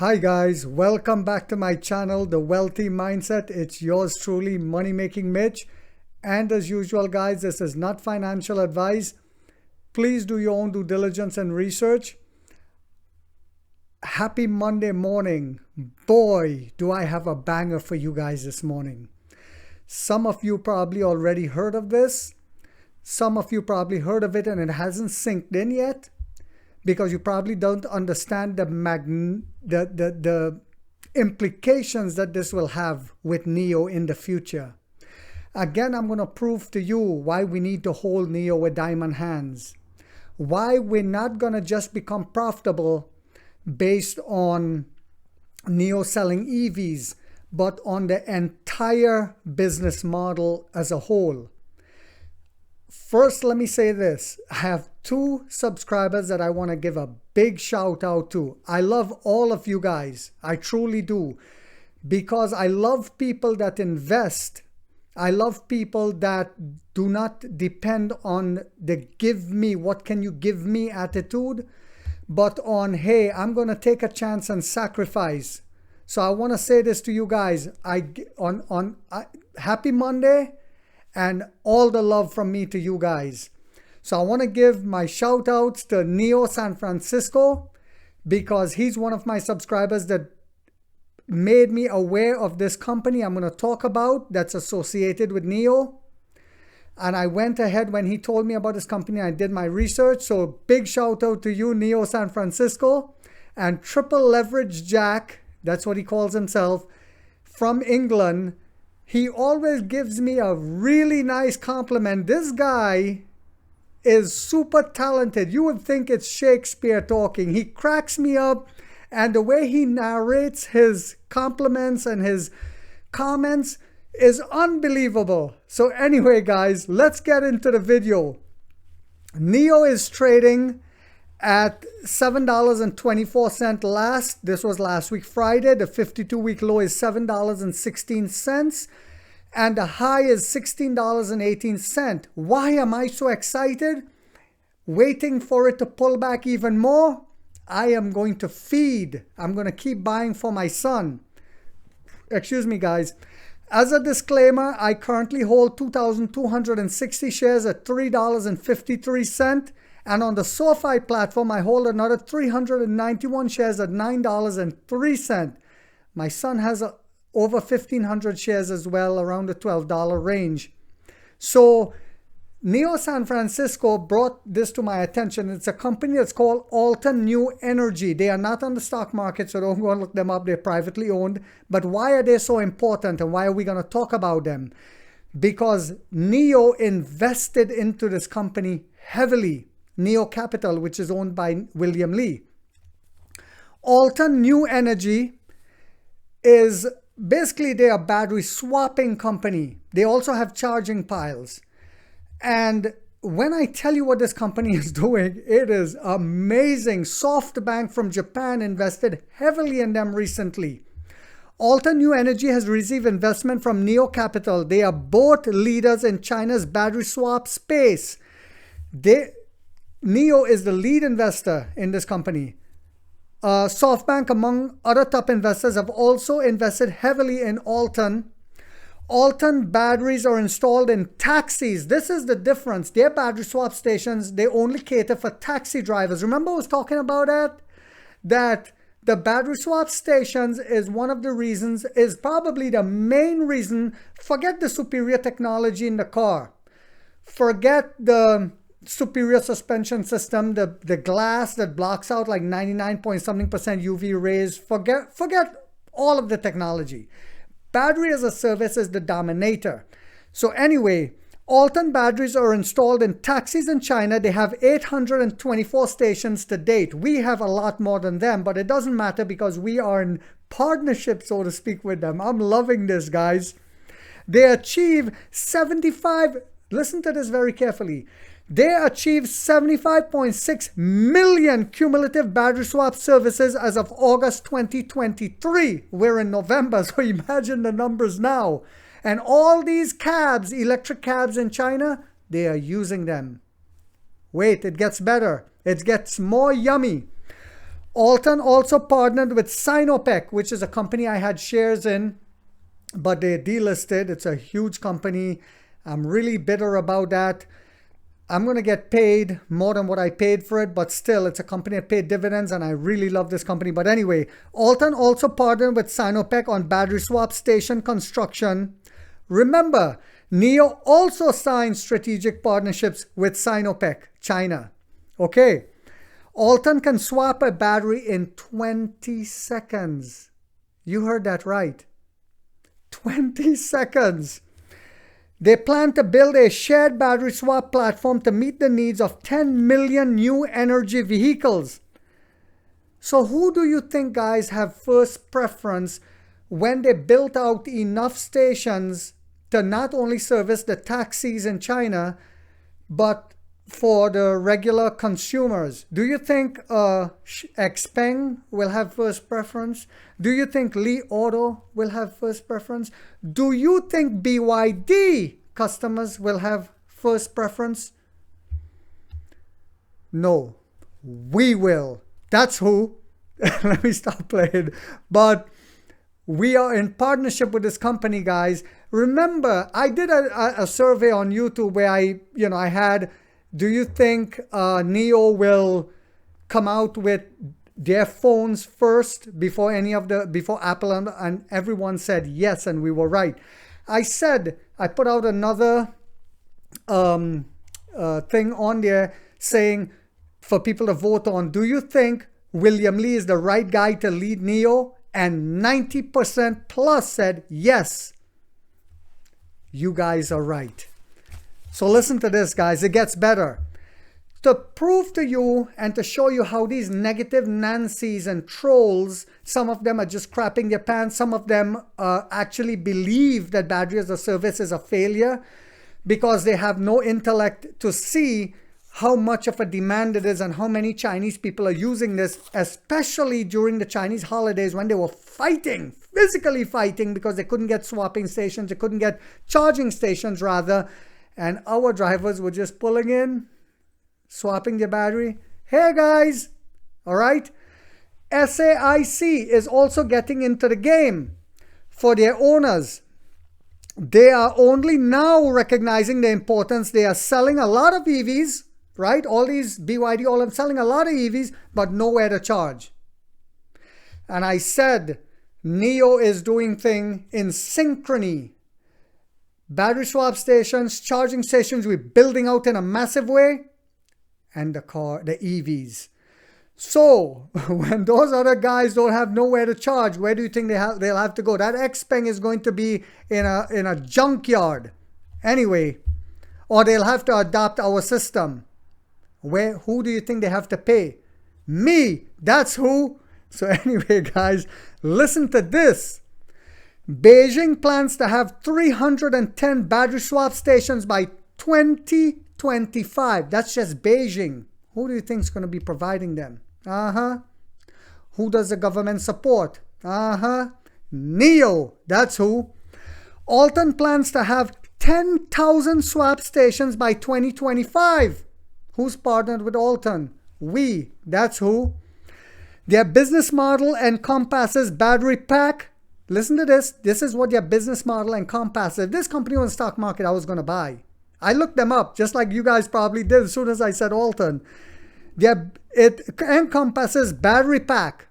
Hi guys, welcome back to my channel, The Wealthy Mindset. It's yours truly, Money Making Mitch. And as usual guys, this is not financial advice. Please do your own due diligence and research. Happy Monday morning. Boy, do I have a banger for you guys this morning. Some of you probably already heard of this. Some of you probably heard of it and it hasn't sinked in yet, because you probably don't understand the implications that this will have with NEO in the future. Again, I'm going to prove to you why we need to hold NEO with diamond hands. Why we're not going to just become profitable based on NEO selling EVs, but on the entire business model as a whole. First, let me say this. I have 2 subscribers that I want to give a big shout out to. I love all of you guys. I truly do. Because I love people that invest. I love people that do not depend on the give me, what can you give me attitude, but on, hey, I'm going to take a chance and sacrifice. So I want to say this to you guys. Happy Monday. And all the love from me to you guys. So I want to give my shout outs to Neo San Francisco, because he's one of my subscribers that made me aware of this company I'm going to talk about that's associated with NEO. And I went ahead when he told me about this company. I did my research. So big shout out to you, Neo San Francisco. And Triple Leverage Jack, that's what he calls himself, from England. He always gives me a really nice compliment. This guy is super talented. You would think it's Shakespeare talking. He cracks me up, and the way he narrates his compliments and his comments is unbelievable. So anyway, guys, let's get into the video. NEO is trading at $7.24 this was last week Friday. The 52-week low is $7.16 and the high is $16.18. Why am I so excited? Waiting for it to pull back even more? I am going to feed. I'm going to keep buying for my son. Excuse me, guys. As a disclaimer, I currently hold 2,260 shares at $3.53. And on the SoFi platform, I hold another 391 shares at $9.03. My son has over 1,500 shares as well, around the $12 range. So Neo San Francisco brought this to my attention. It's a company that's called Alton New Energy. They are not on the stock market, so don't go and look them up. They're privately owned. But why are they so important, and why are we going to talk about them? Because NEO invested into this company heavily. NEO Capital, which is owned by William Lee. Alton New Energy is basically, they're a battery swapping company. They also have charging piles. And when I tell you what this company is doing, it is amazing. SoftBank from Japan invested heavily in them recently. Alton New Energy has received investment from NEO Capital. They are both leaders in China's battery swap space. NEO is the lead investor in this company. SoftBank, among other top investors, have also invested heavily in Alton. Alton batteries are installed in taxis. This is the difference. Their battery swap stations, they only cater for taxi drivers. Remember I was talking about that the battery swap stations is one of the reasons, is probably the main reason. Forget the superior technology in the car. Forget the superior suspension system, the glass that blocks out like 99-point-something% UV rays. Forget all of the technology. Battery as a service is the dominator. So anyway, Alton batteries are installed in taxis in China. They have 824 stations to date. We have a lot more than them, but it doesn't matter because we are in partnership, so to speak, with them. I'm loving this, guys. They achieve 75, listen to this very carefully. They achieved 75.6 million cumulative battery swap services as of August 2023. We're in November, so imagine the numbers now. And all these cabs, electric cabs in China, they are using them. Wait, it gets better. It gets more yummy. Alton also partnered with Sinopec, which is a company I had shares in, but they delisted. It's a huge company. I'm really bitter about that. I'm going to get paid more than what I paid for it, but still, it's a company that paid dividends, and I really love this company. But anyway, Alton also partnered with Sinopec on battery swap station construction. Remember, NIO also signed strategic partnerships with Sinopec, China. Okay, Alton can swap a battery in 20 seconds. You heard that right. 20 seconds. They plan to build a shared battery swap platform to meet the needs of 10 million new energy vehicles. So who do you think, guys, have first preference when they built out enough stations to not only service the taxis in China, but for the regular consumers? Do you think Xpeng will have first preference? Do you think Li Auto will have first preference? Do you think BYD customers will have first preference? No, we will. That's who. Let me stop playing. But we are in partnership with this company, guys. Remember, I did a survey on YouTube where I had, do you think NIO will come out with their phones first before Apple, and everyone said yes, and we were right. I put out another thing on there saying for people to vote on, do you think William Li is the right guy to lead NIO? And 90% plus said yes. You guys are right. So listen to this, guys. It gets better. To prove to you and to show you how these negative Nancys and trolls, some of them are just crapping their pants, some of them actually believe that battery as a service is a failure because they have no intellect to see how much of a demand it is and how many Chinese people are using this, especially during the Chinese holidays when they were fighting, physically fighting, because they couldn't get swapping stations, they couldn't get charging stations rather, and our drivers were just pulling in, swapping their battery. Hey guys, all right? SAIC is also getting into the game for their owners. They are only now recognizing the importance. They are selling a lot of EVs, right? All these BYD, all of them selling a lot of EVs, but nowhere to charge. And I said, NIO is doing things in synchrony. Battery swap stations, charging stations, we're building out in a massive way. And the EVs. So when those other guys don't have nowhere to charge, where do you think they'll have to go? That Xpeng is going to be in a junkyard anyway, or they'll have to adopt our system. Who do you think they have to pay? Me, that's who. So anyway, guys, listen to this. Beijing plans to have 310 battery swap stations by 2025. That's just Beijing. Who do you think is going to be providing them? Who does the government support? NIO. That's who. Alton plans to have 10,000 swap stations by 2025. Who's partnered with Alton? We. That's who. Their business model encompasses battery pack. Listen to this. This is what their business model encompasses. If this company on the stock market, I was going to buy. I looked them up, just like you guys probably did as soon as I said Alton. It encompasses battery pack,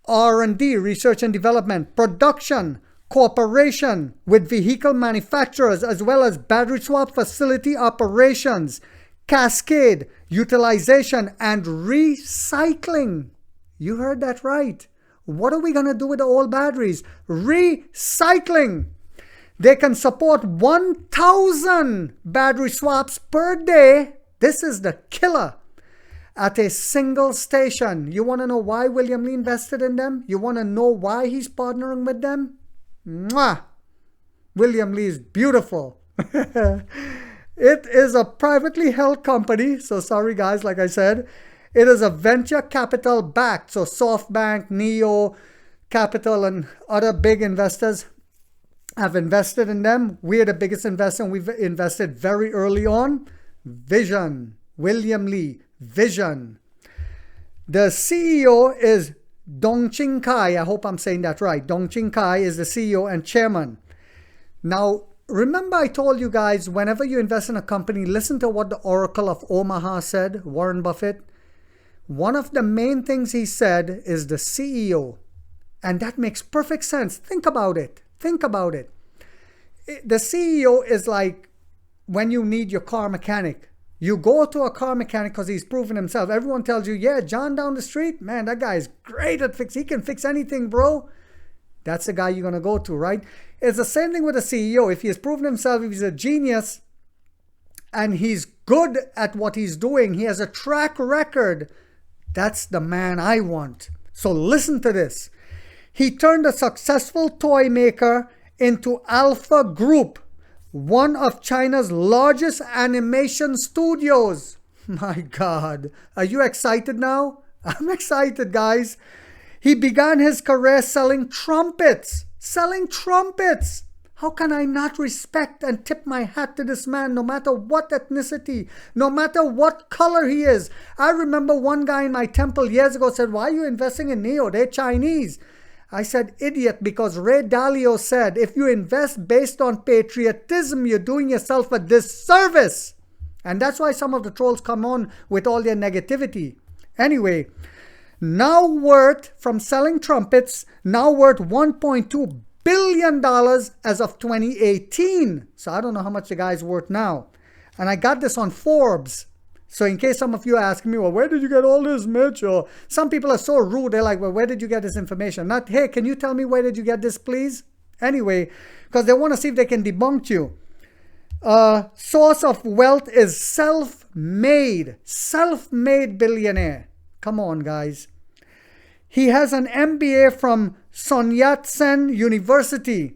R&D, research and development, production, cooperation with vehicle manufacturers, as well as battery swap facility operations, cascade, utilization, and recycling. You heard that right. What are we going to do with the old batteries? Recycling. They can support 1,000 battery swaps per day. This is the killer. At a single station. You want to know why William Li invested in them? You want to know why he's partnering with them? Mwah! William Li is beautiful. It is a privately held company. So sorry guys, like I said. It is a venture capital backed. So SoftBank, NIO, Capital, and other big investors have invested in them. We are the biggest investor, and we've invested very early on. Vision. William Li. Vision. The CEO is Dong-Ching Kai. I hope I'm saying that right. Dong-Ching Kai is the CEO and chairman. Now, remember I told you guys, whenever you invest in a company, listen to what the Oracle of Omaha said, Warren Buffett. One of the main things he said is the CEO. And that makes perfect sense. Think about it. Think about it. The CEO is like when you need your car mechanic. You go to a car mechanic because he's proven himself. Everyone tells you, yeah, John down the street, man, that guy is great at fix. He can fix anything, bro. That's the guy you're going to go to, right? It's the same thing with a CEO. If he has proven himself, if he's a genius and he's good at what he's doing, he has a track record, that's the man I want. So listen to this. He turned a successful toy maker into Alpha Group, one of China's largest animation studios. My God, are you excited now? I'm excited, guys. He began his career selling trumpets. Selling trumpets. How can I not respect and tip my hat to this man, no matter what ethnicity, no matter what color he is? I remember one guy in my temple years ago said, why are you investing in NEO? They're Chinese. I said, idiot, because Ray Dalio said, if you invest based on patriotism, you're doing yourself a disservice. And that's why some of the trolls come on with all their negativity. Anyway, now worth, from selling trumpets, now worth $1.2 billion as of 2018. So I don't know how much the guy's worth now. And I got this on Forbes. So in case some of you are asking me, well, where did you get all this, Mitch? Or some people are so rude. They're like, well, where did you get this information? Not, hey, can you tell me where did you get this, please? Anyway, because they want to see if they can debunk you. Source of wealth is self-made. Self-made billionaire. Come on, guys. He has an MBA from Sun Yat-sen University.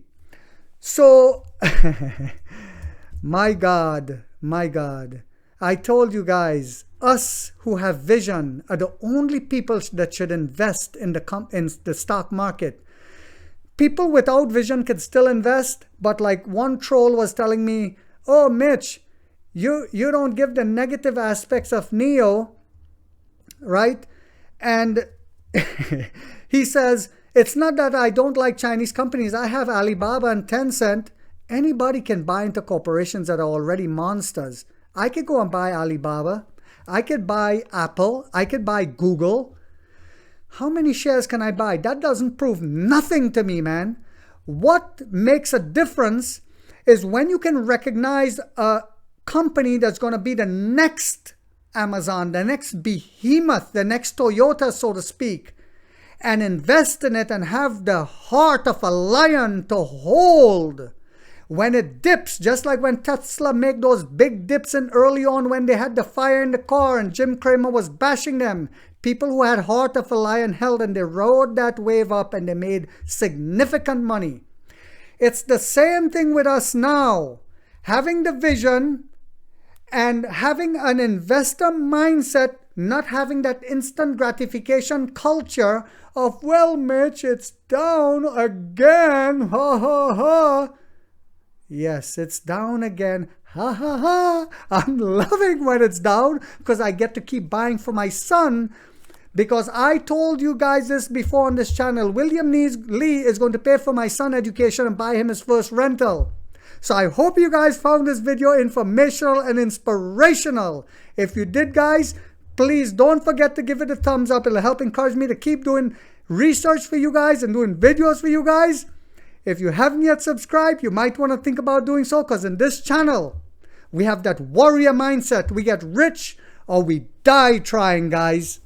So, my God. I told you guys, us who have vision are the only people that should invest in the stock market. People without vision can still invest, but like one troll was telling me, oh, Mitch, you don't give the negative aspects of NEO, right? And he says, it's not that I don't like Chinese companies. I have Alibaba and Tencent. Anybody can buy into corporations that are already monsters. I could go and buy Alibaba. I could buy Apple. I could buy Google. How many shares can I buy? That doesn't prove nothing to me, man. What makes a difference is when you can recognize a company that's going to be the next Amazon, the next behemoth, the next Toyota, so to speak, and invest in it and have the heart of a lion to hold. When it dips, just like when Tesla make those big dips in early on when they had the fire in the car and Jim Cramer was bashing them, people who had heart of a lion held and they rode that wave up and they made significant money. It's the same thing with us now. Having the vision and having an investor mindset, not having that instant gratification culture of, well, Mitch, it's down again, ha ha ha. Yes, it's down again. Ha ha ha. I'm loving when it's down because I get to keep buying for my son. Because I told you guys this before on this channel. William Lee is going to pay for my son education and buy him his first rental. So I hope you guys found this video informational and inspirational. If you did, guys, please don't forget to give it a thumbs up. It'll help encourage me to keep doing research for you guys and doing videos for you guys. If you haven't yet subscribed, you might want to think about doing so, because in this channel, we have that warrior mindset. We get rich or we die trying, guys.